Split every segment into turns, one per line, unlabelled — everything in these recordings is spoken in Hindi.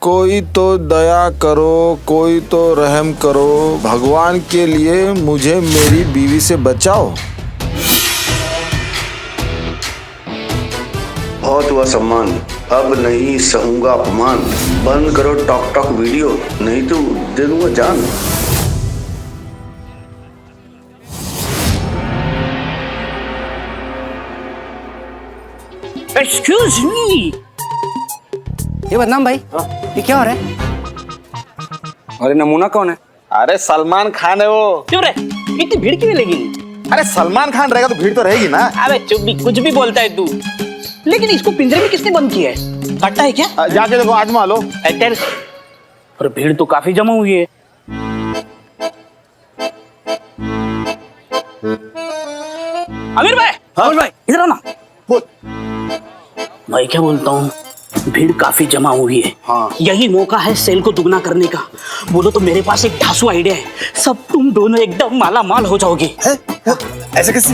कोई तो दया करो, कोई तो रहम करो, भगवान के लिए मुझे मेरी बीवी से बचाओ।
बहुत हुआ सम्मान, अब नहीं सहूंगा अपमान। बंद करो टॉक टॉक वीडियो, नहीं तो दे दूंगा जान।
Excuse me.
ये बदनाम भाई, ये क्या हो रहा है?
अरे नमूना कौन है?
अरे सलमान खान है वो।
क्यों रे, इतनी भीड़ क्यों लगी?
अरे सलमान खान रहेगा तो भीड़ तो रहेगी ना।
अबे चुप भी, कुछ भी बोलता है तू। लेकिन इसको पिंजरे में किसने बंद किया है? काटा है क्या?
जाके देखो, आजमा लो।
और भीड़ तो काफी जमा हुई है। आमिर भाई,
हाँ भाई,
इधर आओ ना।
बोल।
मैं क्या बोलता हूँ, भीड़ काफी जमा हुई है।
हाँ।
यही मौका है सेल को दुगना करने का। बोलो तो मेरे पास एक ढासू आइडिया है, सब तुम दोनों एकदम माला माल हो जाओगे।
ऐसे कैसे?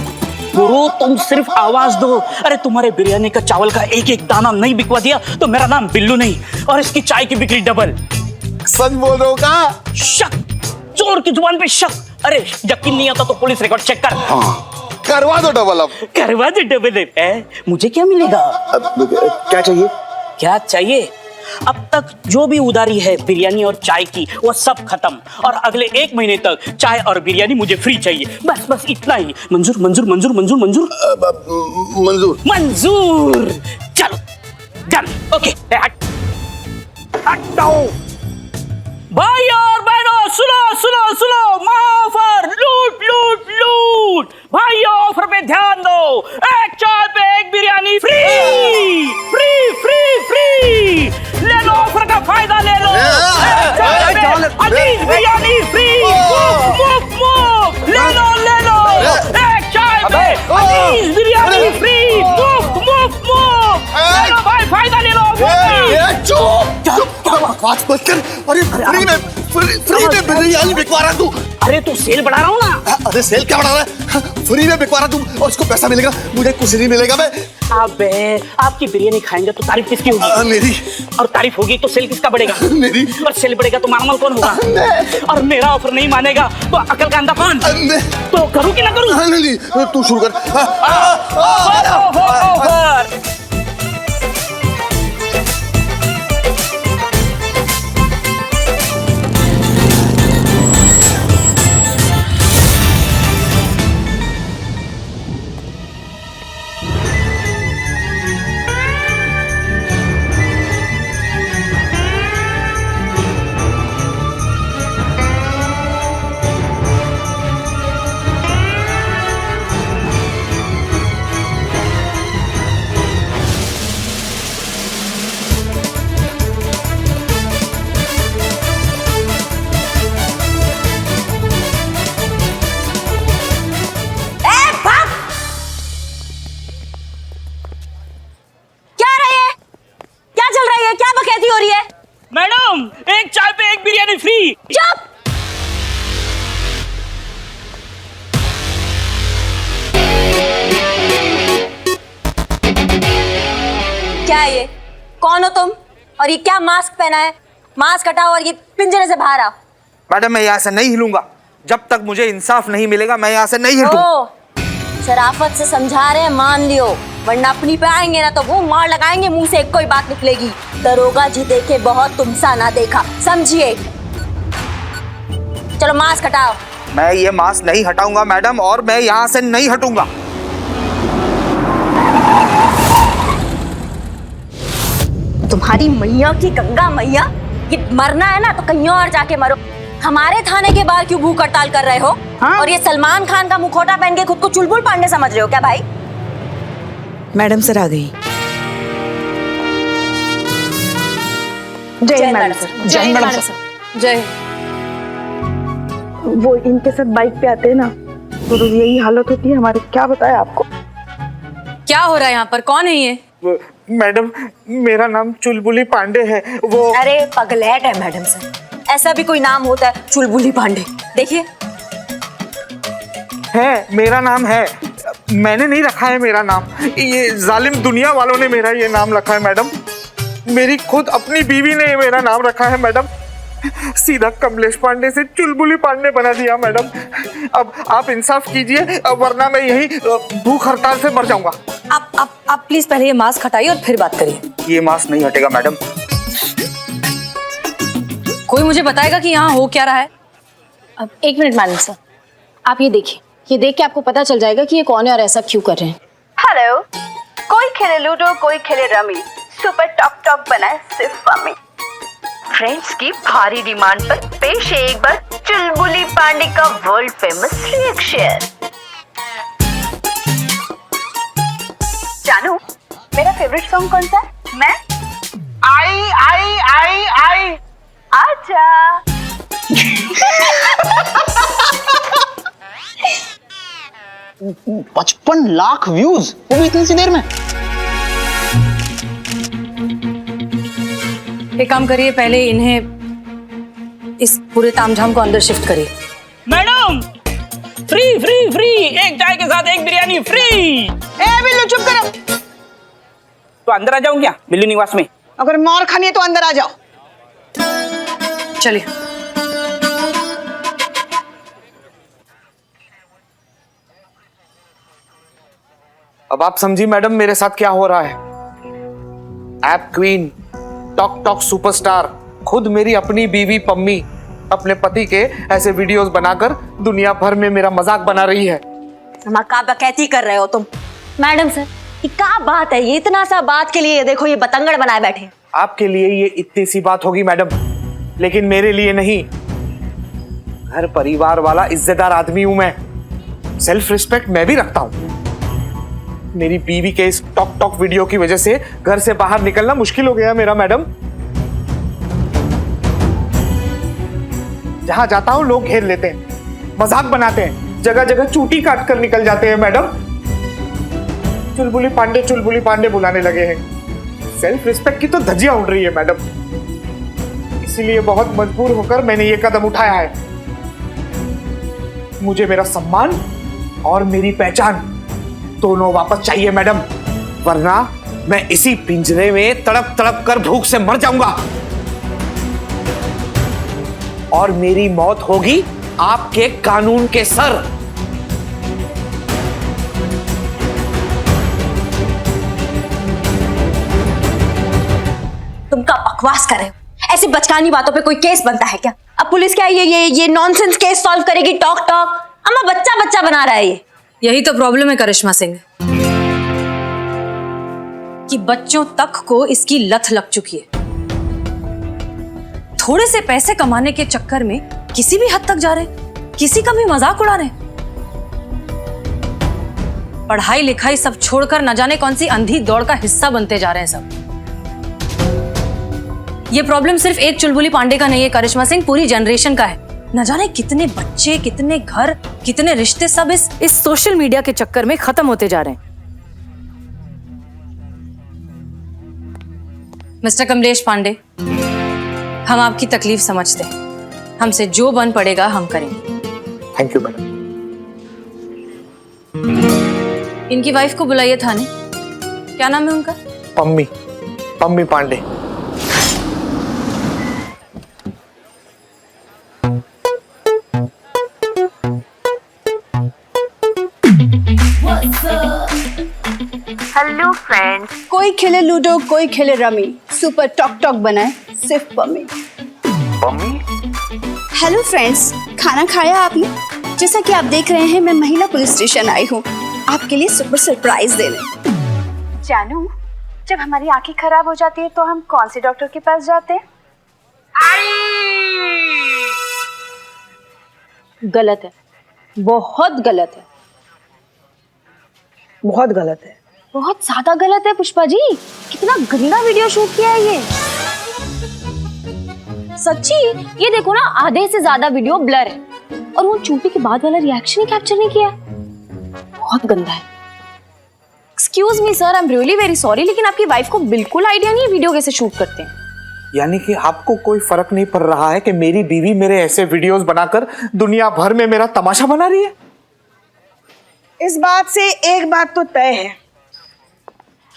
गुरु तुम सिर्फ आवाज दो। अरे तुम्हारे बिरयानी का चावल का एक एक दाना नहीं बिकवा दिया तो मेरा नाम बिल्लू नहीं, और इसकी चाय की बिक्री डबल।
सच बोल रहे हो का?
शक, चोर की जुबान पे शक। अरे यकीन नहीं आता तो पुलिस रिकॉर्ड चेक कर।
हाँ, करवा दो डबल। अब
करवा दे डबल। मुझे क्या मिलेगा?
क्या चाहिए?
क्या चाहिए? अब तक जो भी उधारी है बिरयानी और चाय की वो सब खत्म, और अगले 1 महीने तक चाय और बिरयानी मुझे फ्री चाहिए। बस बस इतना ही। मंजूर मंजूर मंजूर मंजूर मंजूर
मंजूर।
मंजूर। चलो डन। ओके हट हटाओ। भाई और बहनों सुनो सुनो सुनो, ऑफर लूट लूट लूट। भाई ऑफर पे ध्यान दो, एक चाय पे एक biryani free free free free. ले लो ऑफर का फायदा, ले लो। एक चाय पे अजीज बिरयानी फ्री, मुफ्त मुफ्त मुफ्त। ले लो एक चाय पे अजीज बिरयानी फ्री, मुफ्त मुफ्त मुफ्त। ले लो भाई, फायदा ले लो।
बकवास मत कर। अरे फ्री में बिरयानी बिकवा रहा तू।
अरे तू सेल बढ़ा रहा हूँ ना।
अरे सेल क्या बढ़ा रहा है? फ्री में बिकवा रहा तू, और उसको पैसा मिलेगा, मुझे कुछ नहीं मिलेगा। मैं
अबे आपकी बिरयानी खाएंगे तो तारीफ किसकी होगी?
मेरी।
और तारीफ होगी तो सेल किसका बढ़ेगा?
मेरी।
और सेल बढ़ेगा तो मालामाल कौन होगा? और मेरा ऑफर नहीं मानेगा तो अकल का अंधा कौन? तो करूँ कि ना करूँ?
नहीं, तू शुरू कर।
ऑफर।
हो रही है?
मैडम एक चाय पे एक बिरयानी फ्री।
चुप। क्या है ये? कौन हो तुम? और ये क्या मास्क पहना है? मास्क हटाओ और ये पिंजरे से बाहर आओ।
मैडम मैं यहाँ से नहीं हिलूंगा, जब तक मुझे इंसाफ नहीं मिलेगा मैं यहाँ से नहीं हिलूंगा।
शराफत से समझा रहे हैं, मान लियो, वरना अपनी पे आएंगे ना तो वो मार लगाएंगे, मुंह से एक कोई बात निकलेगी। दरोगा जी देखे बहुत, तुमसा ना देखा, समझिए। चलो मास्क हटाओ।
मैं ये मास्क नहीं हटाऊंगा मैडम, और मैं यहाँ से नहीं हटूंगा।
तुम्हारी मैया की गंगा मैया, ये मरना है ना तो कहीं और जाके मरो। हमारे थाने के बाहर क्यों भूख हड़ताल कर रहे हो? हाँ? और ये सलमान खान का मुखौटा पहन के खुद को चुलबुल पांडे समझ रहे हो क्या भाई?
मैडम सर आ गई।
जय मैडम सर। जय मैडम सर। जय।
वो इनके साथ बाइक पे आते हैं ना, तो यही हालत होती है हमारी। क्या बताएं आपको?
क्या हो रहा है यहाँ पर? कौन है ये?
मैडम मेरा नाम चुलबुली पांडे है। वो
अरे पगलैट है मैडम सर, ऐसा भी कोई नाम होता है चुलबुली पांडे? देखिए
है, मेरा नाम है, मैंने नहीं रखा है मेरा नाम, ये जालिम दुनिया वालों ने मेरा ये नाम रखा है मैडम। मेरी खुद अपनी बीवी ने मेरा नाम रखा है मैडम, सीधा कमलेश पांडे से चुलबुली पांडे बना दिया मैडम। अब आप इंसाफ कीजिए, वरना मैं यही भूख हड़ताल से मर जाऊंगा।
आप प्लीज पहले ये मास्क हटाइए और फिर बात करिए।
ये मास्क नहीं हटेगा मैडम।
कोई मुझे बताएगा कि यहाँ हो क्या रहा है?
अब एक मिनट मैडम सर, आप ये देखिए, ये देख के आपको पता चल जाएगा कि ये कौन है और ऐसा क्यों कर रहे हैं।
हेलो, कोई खेले लूडो, कोई खेले रमी, सुपर टॉक टॉक बनाए सिर्फ मम्मी। फ्रेंड्स की भारी डिमांड पर पेश है एक बार चुलबुली पांडे का वर्ल्ड फेमस रिएक्शन। जानू, मेरा फेवरेट सॉन्ग कौन सा है? मैं आई आई आई आई आजा।
55 लाख व्यूज, वो भी इतनी सी देर में।
एक काम करिए, पहले इन्हें इस पूरे तामझाम को अंदर शिफ्ट करिए।
मैडम, फ्री फ्री फ्री, एक चाय के साथ एक बिरयानी फ्री।
ए बिल्लू चुप करो।
तो अंदर आ जाऊं क्या बिल्लू निवास में?
अगर मार खानी है तो अंदर आ जाओ।
चलिए।
अब आप समझी मैडम मेरे साथ क्या हो रहा है। App queen, talk talk superstar, खुद मेरी अपनी बीवी पम्मी अपने पति के ऐसे वीडियोस बनाकर दुनिया भर में मेरा मजाक बना रही है।
का बकैती कर रहे हो तुम। मैडम सर, ये क्या बात है? ये इतना सा बात के लिए देखो ये बतंगड़ बनाए बैठे।
आपके लिए ये इतनी सी बात होगी मैडम, लेकिन मेरे लिए नहीं। घर परिवार वाला इज्जतदार आदमी हूं मैं, सेल्फ रिस्पेक्ट मैं भी रखता हूं। मेरी बीवी के इस टॉक टॉक वीडियो की वजह से घर से बाहर निकलना मुश्किल हो गया मेरा मैडम। जहां जाता हूं लोग घेर लेते हैं, मजाक बनाते हैं, जगह जगह चूटी काट कर निकल जाते हैं मैडम। चुलबुली पांडे बुलाने लगे हैं। सेल्फ रिस्पेक्ट की तो धज्जियां उड़ रही है मैडम। इसीलिए बहुत मजबूर होकर मैंने ये कदम उठाया है। मुझे मेरा सम्मान और मेरी पहचान दोनों वापस चाहिए मैडम, वरना मैं इसी पिंजरे में तड़प तड़प कर भूख से मर जाऊंगा और मेरी मौत होगी आपके कानून के सर।
तुम क्या बकवास कर रहे हो? ऐसी बचकानी बातों पे कोई केस बनता है क्या? अब पुलिस क्या ये नॉनसेंस केस सॉल्व करेगी? टॉक टॉक अम्मा बच्चा बच्चा बना रहा है ये। यही तो प्रॉब्लम है करिश्मा सिंह, कि बच्चों तक को इसकी लत लग चुकी है। थोड़े से पैसे कमाने के चक्कर में किसी भी हद तक जा रहे, किसी का भी मजाक उड़ा रहे। पढ़ाई लिखाई सब छोड़कर न जाने कौन सी अंधी दौड़ का हिस्सा बनते जा रहे हैं सब। ये प्रॉब्लम सिर्फ एक चुलबुली पांडे का नहीं है करिश्मा सिंह, पूरी जनरेशन का है। न जाने कितने बच्चे, कितने घर, कितने रिश्ते सब इस सोशल मीडिया के चक्कर में खत्म होते जा रहे हैं। मिस्टर कमलेश पांडे, हम आपकी तकलीफ समझते हैं। हमसे जो बन पड़ेगा हम करेंगे।
Thank you madam.
इनकी वाइफ को बुलाइए थाने। क्या नाम है उनका?
पम्मी पांडे।
हेलो फ्रेंड्स, कोई खेले लूडो, कोई खेले रमी, सुपर टॉक टॉक बनाए सिर्फ मम्मी। हेलो फ्रेंड्स, खाना खाया आपने? जैसा कि आप देख रहे हैं, मैं महिला पुलिस स्टेशन आई हूँ आपके लिए सुपर सरप्राइज देने। जानू, जब हमारी आंखें खराब हो जाती है तो हम कौन से डॉक्टर के पास जाते हैं?
गलत है, बहुत गलत है,
बहुत गलत है।
बहुत ज्यादा गलत है पुष्पा जी। कितना गंदा वीडियो शूट किया है ये। सच्ची, ये देखो ना, आधे से ज्यादा वीडियो ब्लर है और वो चूटी के बाद वाला रिएक्शन ही कैप्चर नहीं किया। बहुत गंदा है। Excuse me sir, I am really very sorry, लेकिन आपकी वाइफ को बिल्कुल आइडिया नहीं है वीडियो कैसे शूट करते हैं।
यानी कि आपको कोई फर्क नहीं पड़ रहा है कि मेरी बीवी मेरे ऐसे वीडियोस बनाकर दुनिया भर में मेरा तमाशा बना रही है?
इस बात से एक बात तो तय है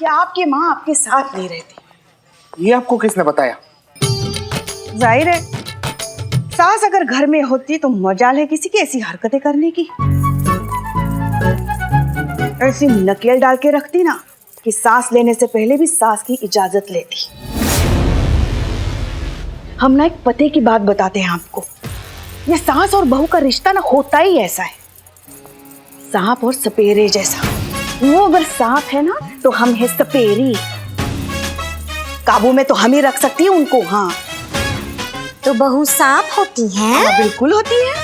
कि आपकी माँ आपके साथ नहीं रहती।
ये आपको किसने बताया?
जाहिर है सास अगर घर में होती तो मजाल है किसी की ऐसी हरकतें करने की। ऐसी नकेल डाल के रखती ना कि सांस लेने से पहले भी सास की इजाजत लेती। हम ना एक पते की बात बताते हैं आपको। ये सास और बहू का रिश्ता ना होता ही ऐसा है, सांप और सपेरे जैसा। वो अगर सांप है ना तो हम है सपेरी। काबू में तो हम ही रख सकती है उनको। हाँ
तो बहू सांप होती है?
हाँ, बिल्कुल होती है।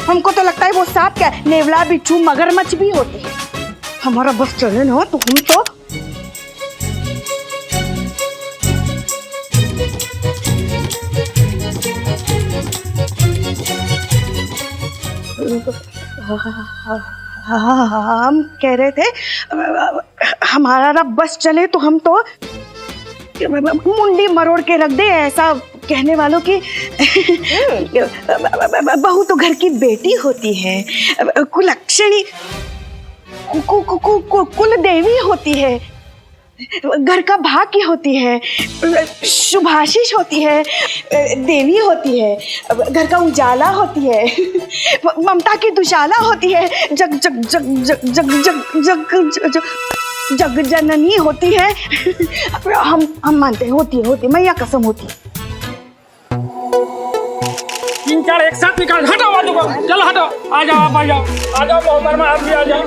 हमको तो लगता है वो सांप क्या नेवला, बिच्छू, मगरमच्छ भी होती है। हमारा बस चले ना तो हम तो हम कह रहे थे हमारा ना बस चले तो हम तो मुंडी मरोड़ के रख दे, ऐसा कहने वालों की बहू तो घर की बेटी होती है, कुलक्षणी कुल देवी होती है, घर का भाग्य होती है, शुभाशीष होती है, देवी होती है, घर का उजाला होती है, ममता की दुशाला होती है, जग जग जग जग जग जग जग जग जग जननी होती है। हम मानते हैं होती है मैया कसम होती है।
3 4 एक साथ निकाल। हटो बाजू को, चलो हटो। आ जाओ आप, आ जाओ मोहम्मद में, आप भी आ जाओ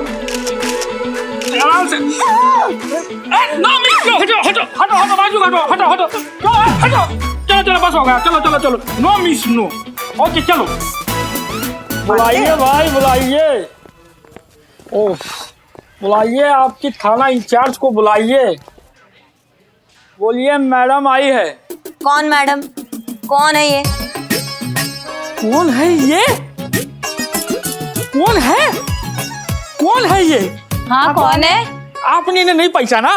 आराम से। नो मिस, हटो हटो हटो हटो बाजू हटो हटो हटो हटो। चलो चलो बस हो गया, चलो चलो चलो। No miss no. ओके चलो। बुलाइए भाई बुलाइए। ओह बुलाइए आपकी थाना इंचार्ज को बुलाइए। बोलिए मैडम आई है।
कौन मैडम? कौन है ये?
कौन है ये? कौन है? कौन है ये?
हाँ कौन है?
आपने इन्हें नहीं पहचाना?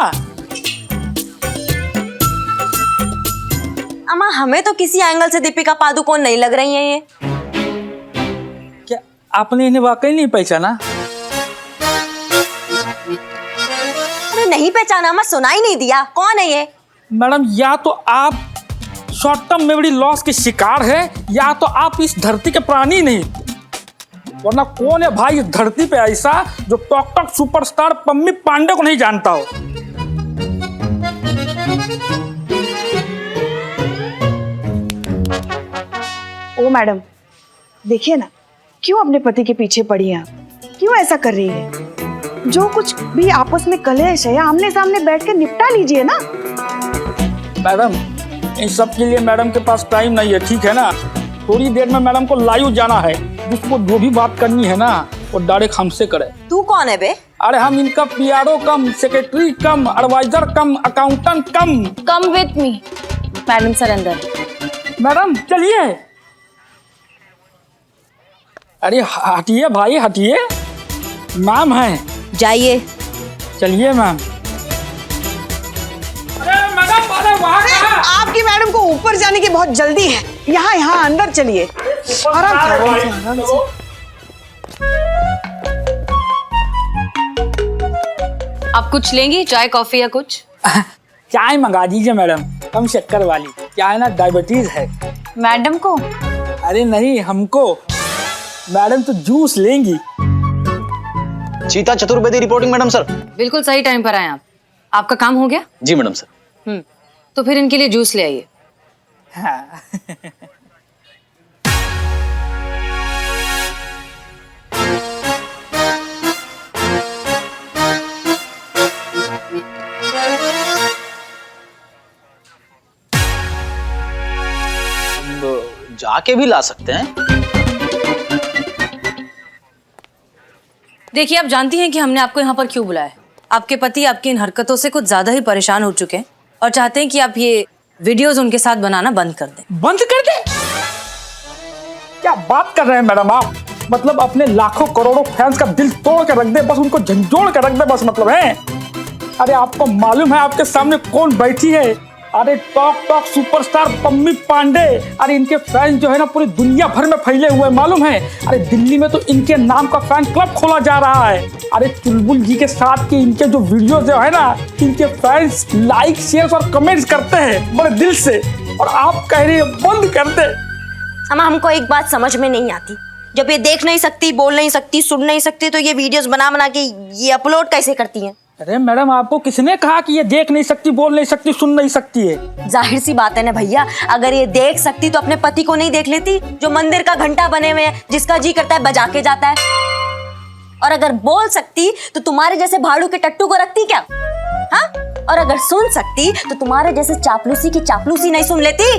अम्मा हमें तो किसी एंगल से दीपिका पादुकोण नहीं लग रही है ये।
क्या आपने इन्हें वाकई नहीं पहचाना?
अरे नहीं पहचाना, मैं सुनाई नहीं दिया। कौन है ये?
मैडम या तो आप शॉर्ट टर्म मेमोरी लॉस के शिकार है या तो आप इस धरती के प्राणी नहीं, वरना कौन है भाई इस धरती पे ऐसा जो talk talk superstar Pammi Pandey को नहीं जानता हो?
ओ मैडम देखिए ना, क्यों अपने पति के पीछे पड़ी हैं आप? क्यों ऐसा कर रही है? जो कुछ भी आपस में कलेश है आमने सामने बैठ के निपटा लीजिए ना।
मैडम इन सब के लिए मैडम के पास टाइम नहीं है, ठीक है ना? थोड़ी देर में मैडम को लाइव जाना है, जिसको जो भी बात करनी है ना वो डायरेक्ट हमसे करे।
तू कौन है बे?
अरे हम इनका PRO cum, secretary cum, adviser cum, accountant cum.
Come with me. Madam surrender.
Madam चलिए। अरे हटिए भाई हटिए, मैम है।
जाइए।
चलिए मैम। अरे मैडम अरे वहाँ कहाँ?
आपकी मैडम को ऊपर जाने की बहुत जल्दी है। यहाँ यहाँ अंदर चलिए। आराम से आराम से।
आप कुछ लेंगी, चाय कॉफी या कुछ?
चाय मंगा दीजिए मैडम, कम शक्कर वाली। क्या है ना डायबिटीज है।
मैडम को?
अरे नहीं हमको। मैडम तो जूस लेंगी।
चीता चतुर्वेदी रिपोर्टिंग मैडम सर।
बिल्कुल सही टाइम पर आए आप। आपका काम हो गया?
जी मैडम सर।
तो फिर इनके लिए जूस ले आइए।
हाँ।
जाके भी ला सकते हैं।
देखिए आप जानती हैं कि हमने आपको यहाँ पर क्यों बुलाया है। आपके पति आपकी इन हरकतों से कुछ ज्यादा ही परेशान हो चुके हैं और चाहते हैं कि आप ये वीडियोस उनके साथ बनाना बंद कर दें।
बंद कर दे? क्या बात कर रहे हैं मैडम आप? मतलब अपने लाखों करोड़ों फैंस का दिल तोड़ के रख दे, बस उनको झंझोड़ के रख दे बस, मतलब है? अरे आपको मालूम है आपके सामने कौन बैठी है अरे talk talk superstar Pammi Pandey, अरे इनके फैन जो है ना पूरी दुनिया भर में फैले हुए मालूम है। अरे दिल्ली में तो इनके नाम का फैन क्लब खोला जा रहा है। अरे चुलबुल जी के साथ के इनके जो वीडियो जो है ना, इनके फैंस लाइक शेयर और कमेंट्स करते हैं बड़े दिल से, और आप कह रही है बंद कर दे।
हमको एक बात समझ में नहीं आती, जब ये देख नहीं सकती, बोल नहीं सकती, सुन नहीं सकती, तो ये वीडियोस बना बना के ये अपलोड कैसे करती हैं?
अरे मैडम, आपको किसने कहा कि ये देख नहीं सकती, बोल नहीं सकती, सुन नहीं सकती है?
जाहिर सी बात है ना भैया, अगर ये देख सकती तो अपने पति को नहीं देख लेती, जो मंदिर का घंटा बने हुए हैं, जिसका जी करता है बजा के जाता है? और अगर बोल सकती तो तुम्हारे जैसे भाड़ू के टट्टू को रखती क्या? हाँ? और अगर सुन सकती तो तुम्हारे जैसे चापलूसी की चापलूसी नहीं सुन लेती?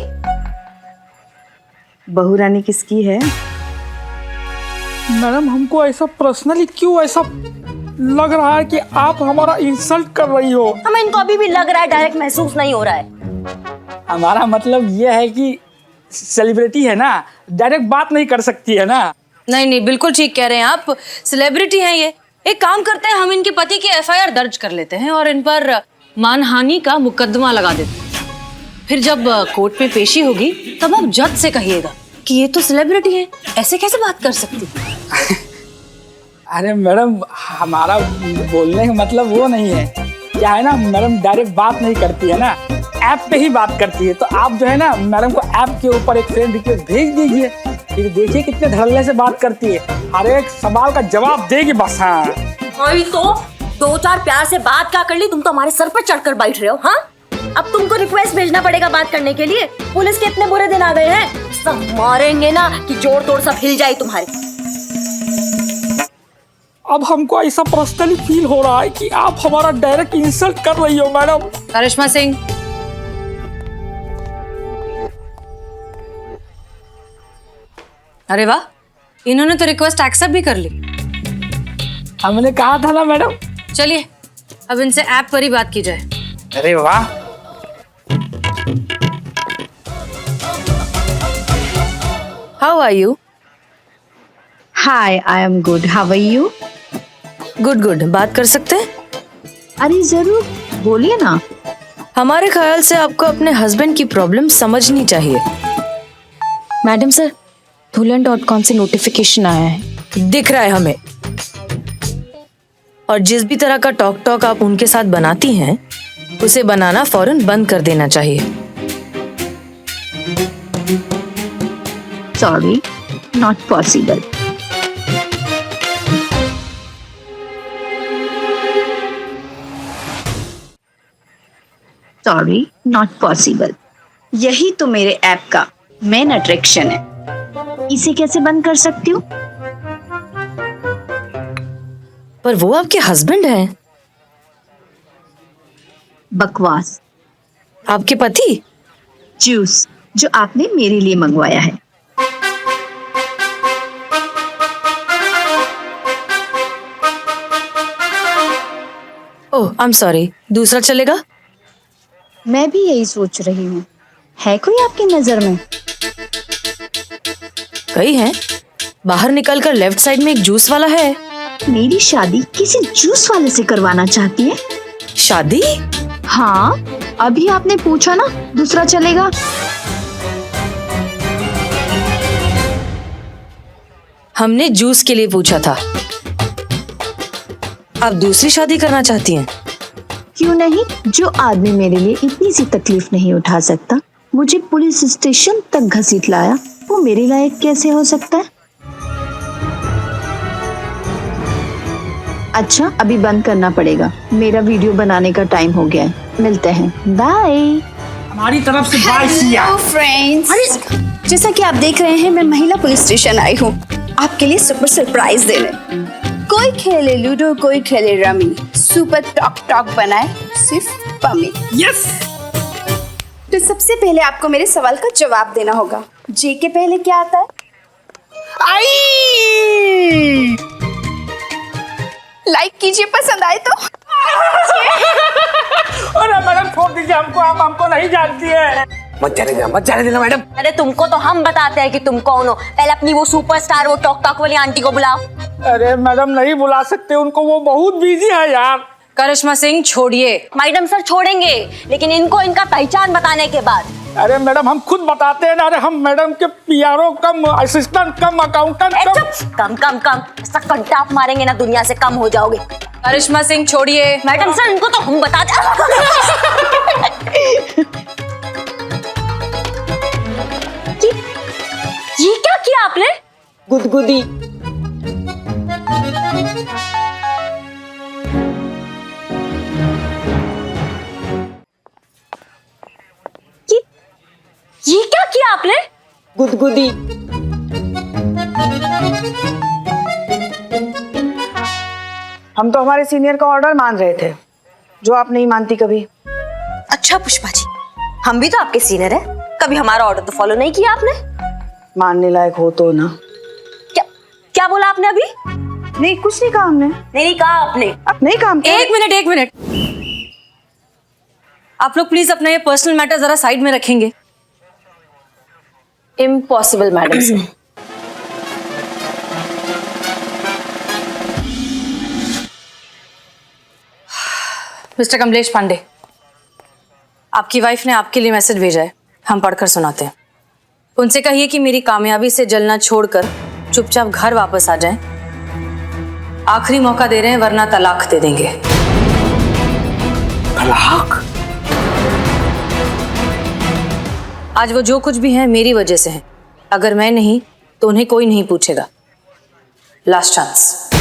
बहू रानी किसकी है?
मैडम, हमको ऐसा पर्सनली क्यों ऐसा लग रहा है कि आप हमारा इंसल्ट कर रही हो?
हमें इनको अभी भी लग रहा है, डायरेक्ट महसूस नहीं हो रहा है।
हमारा मतलब ये है कि सेलिब्रिटी है ना, डायरेक्ट बात नहीं कर सकती है ना।
नहीं नहीं, बिल्कुल ठीक कह रहे हैं आप, सेलिब्रिटी हैं ये। एक काम करते हैं, हम इनके पति की एफआईआर दर्ज कर लेते हैं और इन पर मानहानि का मुकदमा लगा देते हैं। फिर जब कोर्ट में पेशी होगी तब आप जज से कहिएगा कि ये तो सेलिब्रिटी है, ऐसे कैसे बात कर सकती?
अरे मैडम, हमारा बोलने का मतलब वो नहीं है। क्या है ना मैडम, डायरेक्ट बात नहीं करती है ना, ऐप पे ही बात करती है। तो आप जो है ना मैडम को ऐप के ऊपर एक फ्रेंड रिक्वेस्ट भेज दीजिए, फिर देखिए कितने धड़ल्ले से बात करती है, हर एक सवाल का जवाब देगी बस। हाँ
वही तो, दो चार प्यार से बात क्या कर ली, तुम तो हमारे सर पर चढ़कर बैठ रहे हो। हाँ, अब तुमको रिक्वेस्ट भेजना पड़ेगा बात करने के लिए। पुलिस के इतने बुरे दिन आ गए हैं, सब मारेंगे ना कि जोड़ तोड़ सब हिल जाए तुम्हारे।
अब हमको ऐसा पर्सनली फील हो रहा है कि आप हमारा डायरेक्ट इंसल्ट कर रही हो मैडम।
करिश्मा सिंह, अरे वाह, इन्होंने तो रिक्वेस्ट एक्सेप्ट भी कर ली।
हमने कहा था ना मैडम।
चलिए अब इनसे ऐप पर ही बात की जाए।
अरे वाह,
how are you?
Hi, I am good, how are you?
Good good, बात कर सकते हैं?
अरे जरूर, बोलिए ना।
हमारे ख्याल से आपको अपने हस्बैंड की प्रॉब्लम समझनी चाहिए।
मैडम सर, धुलन.com से नोटिफिकेशन आया है।
दिख रहा है हमें। और जिस भी तरह का टॉक टॉक आप उनके साथ बनाती हैं, उसे बनाना फौरन बंद कर देना चाहिए।
Sorry, not possible. Sorry, not possible. यही तो मेरे ऐप का मेन अट्रैक्शन है। इसे कैसे बंद कर सकती हूँ?
पर वो आपके हस्बैंड हैं।
बकवास।
आपके पति?
जूस जो आपने मेरे लिए मंगवाया है।
ओह, आई एम सॉरी, दूसरा चलेगा?
मैं भी यही सोच रही हूँ। है कोई आपकी नजर में?
कई हैं। बाहर निकलकर लेफ्ट साइड में एक जूस वाला है।
मेरी शादी किसी जूस वाले से करवाना चाहती है?
शादी?
हाँ, अभी आपने पूछा ना दूसरा चलेगा।
हमने जूस के लिए पूछा था। आप दूसरी शादी करना चाहती हैं?
क्यों नहीं? जो आदमी मेरे लिए इतनी सी तकलीफ नहीं उठा सकता, मुझे पुलिस स्टेशन तक घसीट लाया, वो मेरे लायक कैसे हो सकता है? अच्छा, अभी बंद करना पड़ेगा, मेरा वीडियो बनाने का टाइम हो गया है। मिलते हैं, बाय।
हमारी तरफ से बाय सिया।
हेलो फ्रेंड्स, जैसा कि आप देख रहे हैं, मैं महिला पुलिस स्टेशन आई हूँ आपके लिए सुपर सरप्राइज देने। कोई खेले लूडो, कोई खेले रमी, सुपर टॉक टॉक बनाए सिर्फ पमी।
यस।
तो सबसे पहले आपको मेरे सवाल का जवाब देना होगा। जे के पहले क्या आता है?
आई।
लाइक कीजिए पसंद आए तो।
अरे मैडम छोड़ दीजिए हमको, आप हमको नहीं जानती है। मत जाने देना मैडम।
अरे तुमको तो हम बताते हैं कि तुम कौन हो। पहले अपनी वो सुपरस्टार, वो टॉक टॉक वाली आंटी को बुलाओ।
अरे मैडम नहीं बुला सकते उनको, वो बहुत बिजी है यार।
करिश्मा सिंह छोड़िए।
मैडम सर छोड़ेंगे, लेकिन इनको इनका पहचान बताने के बाद।
अरे मैडम हम खुद बताते हैं ना, अरे हम मैडम के पीआरओ कम, असिस्टेंट कम, अकाउंटेंट कम।
कम कम कम ऐसा कंटा आप मारेंगे ना दुनिया से कम हो जाओगे।
करिश्मा सिंह छोड़िए।
मैडम सर इनको तो हम बता ये क्या किया आपने? गुदगुदी। ये क्या किया आपने? गुदगुदी।
हम तो हमारे सीनियर का ऑर्डर मान रहे थे, जो आप नहीं मानती कभी।
अच्छा पुष्पा जी, हम भी तो आपके सीनियर हैं, कभी हमारा ऑर्डर तो फॉलो नहीं किया आपने।
मानने लायक हो तो ना।
क्या क्या बोला आपने अभी?
नहीं कुछ नहीं कहा हमने।
नहीं कहा आपने।
अब नहीं कहा।
एक मिनट आप लोग प्लीज अपना ये पर्सनल मैटर जरा साइड में रखेंगे।
Impossible madam sir.
Mister Kamlesh Pandey, आपकी वाइफ ने आपके लिए मैसेज भेजा है, हम पढ़कर सुनाते हैं। उनसे कहिए कि मेरी कामयाबी से जलना छोड़कर चुपचाप घर वापस आ जाएं। आखिरी मौका दे रहे हैं, वरना तलाक दे देंगे।
तलाक?
आज वो जो कुछ भी है मेरी वजह से है। अगर मैं नहीं तो उन्हें कोई नहीं पूछेगा। Last chance.